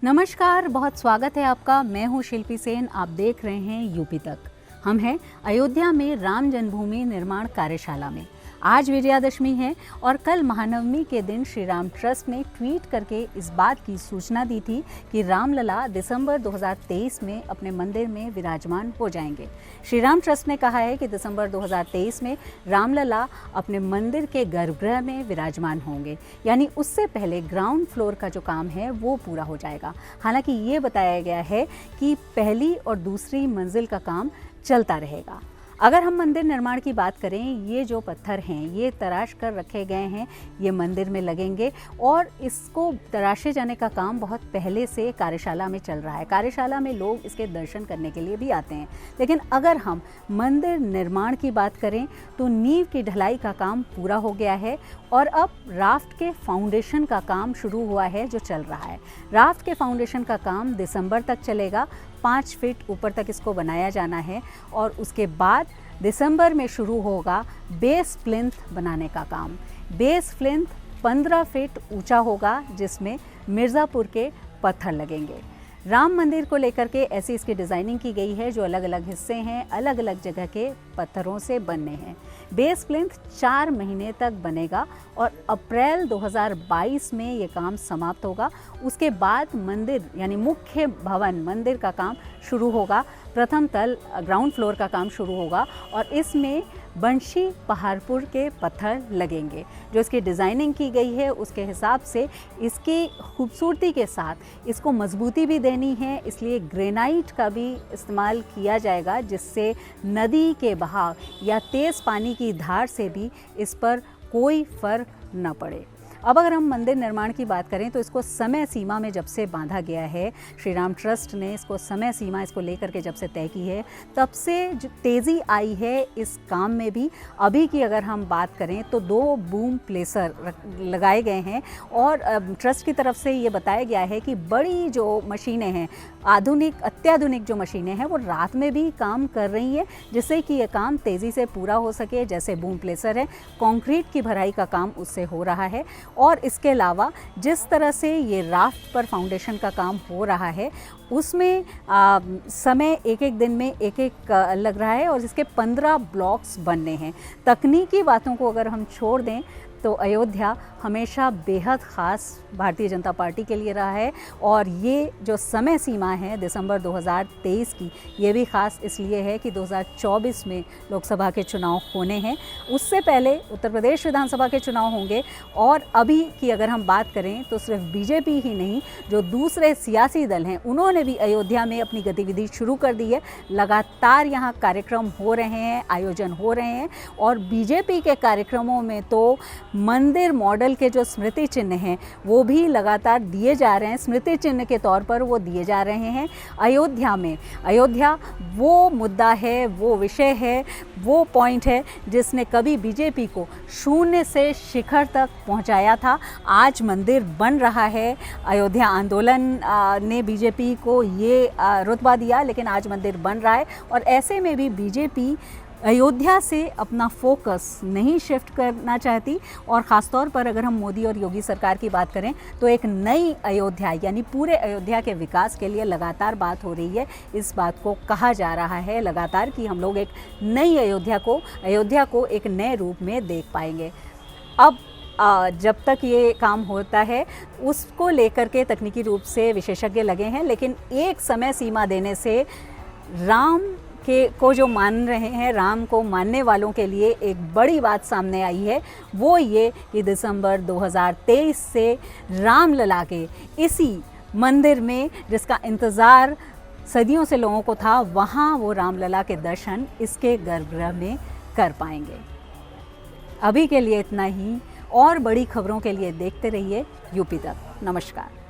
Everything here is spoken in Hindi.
नमस्कार, बहुत स्वागत है आपका। मैं हूं शिल्पी सेन। आप देख रहे हैं यूपी तक। हम हैं अयोध्या में राम जन्मभूमि निर्माण कार्यशाला में। आज विजयादशमी है और कल महानवमी के दिन श्री राम ट्रस्ट ने ट्वीट करके इस बात की सूचना दी थी कि रामलला दिसंबर 2023 में अपने मंदिर में विराजमान हो जाएंगे। श्री राम ट्रस्ट ने कहा है कि दिसंबर 2023 में रामलला अपने मंदिर के गर्भगृह में विराजमान होंगे, यानी उससे पहले ग्राउंड फ्लोर का जो काम है वो पूरा हो जाएगा। हालांकि ये बताया गया है कि पहली और दूसरी मंजिल का काम चलता रहेगा। अगर हम मंदिर निर्माण की बात करें, ये जो पत्थर हैं ये तराश कर रखे गए हैं, ये मंदिर में लगेंगे और इसको तराशे जाने का काम बहुत पहले से कार्यशाला में चल रहा है। कार्यशाला में लोग इसके दर्शन करने के लिए भी आते हैं। लेकिन अगर हम मंदिर निर्माण की बात करें तो नींव की ढलाई का काम पूरा हो गया है और अब राफ्ट के फाउंडेशन का काम शुरू हुआ है जो चल रहा है। राफ्ट के फाउंडेशन का काम दिसंबर तक चलेगा। 5 फीट ऊपर तक इसको बनाया जाना है और उसके बाद दिसंबर में शुरू होगा बेस प्लिंथ बनाने का काम। बेस प्लिंथ 15 फीट ऊंचा होगा जिसमें मिर्ज़ापुर के पत्थर लगेंगे। राम मंदिर को लेकर के ऐसी इसकी डिज़ाइनिंग की गई है जो अलग अलग हिस्से हैं, अलग अलग जगह के पत्थरों से बनने हैं। बेस प्लिंथ 4 महीने तक बनेगा और अप्रैल 2022 में ये काम समाप्त होगा। उसके बाद मंदिर यानी मुख्य भवन मंदिर का काम शुरू होगा। प्रथम तल ग्राउंड फ्लोर का काम शुरू होगा और इसमें बंशी पहाड़पुर के पत्थर लगेंगे। जो इसकी डिज़ाइनिंग की गई है उसके हिसाब से इसकी खूबसूरती के साथ इसको मजबूती भी देनी है, इसलिए ग्रेनाइट का भी इस्तेमाल किया जाएगा जिससे नदी के बहाव या तेज़ पानी की धार से भी इस पर कोई फ़र्क न पड़े। अब अगर हम मंदिर निर्माण की बात करें तो इसको समय सीमा में जब से बांधा गया है, श्री राम ट्रस्ट ने इसको समय सीमा इसको लेकर के जब से तय की है, तब से जो तेज़ी आई है इस काम में भी। अभी की अगर हम बात करें तो 2 बूम प्लेसर लगाए गए हैं और ट्रस्ट की तरफ से ये बताया गया है कि बड़ी जो मशीनें हैं, आधुनिक अत्याधुनिक जो मशीनें हैं वो रात में भी काम कर रही हैं जिससे कि ये काम तेज़ी से पूरा हो सके। जैसे बूम प्लेसर है, कंक्रीट की भराई का काम उससे हो रहा है और इसके अलावा जिस तरह से ये राफ्ट पर फाउंडेशन का काम हो रहा है उसमें समय एक दिन में एक लग रहा है और इसके 15 ब्लॉक्स बनने हैं। तकनीकी बातों को अगर हम छोड़ दें तो अयोध्या हमेशा बेहद ख़ास भारतीय जनता पार्टी के लिए रहा है और ये जो समय सीमा है दिसंबर 2023 की, ये भी ख़ास इसलिए है कि 2024 में लोकसभा के चुनाव होने हैं। उससे पहले उत्तर प्रदेश विधानसभा के चुनाव होंगे और अभी की अगर हम बात करें तो सिर्फ बीजेपी ही नहीं, जो दूसरे सियासी दल हैं उन्होंने भी अयोध्या में अपनी गतिविधि शुरू कर दी है। लगातार यहाँ कार्यक्रम हो रहे हैं, आयोजन हो रहे हैं और बीजेपी के कार्यक्रमों में तो मंदिर मॉडल के जो स्मृति चिन्ह हैं वो भी लगातार दिए जा रहे हैं। स्मृति चिन्ह के तौर पर वो दिए जा रहे हैं अयोध्या में। अयोध्या वो मुद्दा है, वो विषय है, वो पॉइंट है जिसने कभी बीजेपी को शून्य से शिखर तक पहुंचाया था। आज मंदिर बन रहा है। अयोध्या आंदोलन ने बीजेपी को ये रुतबा दिया, लेकिन आज मंदिर बन रहा है और ऐसे में भी बीजेपी अयोध्या से अपना फोकस नहीं शिफ्ट करना चाहती और ख़ास तौर पर अगर हम मोदी और योगी सरकार की बात करें तो एक नई अयोध्या यानी पूरे अयोध्या के विकास के लिए लगातार बात हो रही है। इस बात को कहा जा रहा है लगातार कि हम लोग एक नई अयोध्या को एक नए रूप में देख पाएंगे। अब जब तक ये काम होता है उसको लेकर के तकनीकी रूप से विशेषज्ञ लगे हैं, लेकिन एक समय सीमा देने से राम को जो मान रहे हैं, राम को मानने वालों के लिए एक बड़ी बात सामने आई है। वो ये कि दिसंबर 2023 से रामलला के इसी मंदिर में जिसका इंतज़ार सदियों से लोगों को था, वहाँ वो रामलला के दर्शन इसके गर्भगृह में कर पाएंगे। अभी के लिए इतना ही और बड़ी खबरों के लिए देखते रहिए यूपी तक। नमस्कार।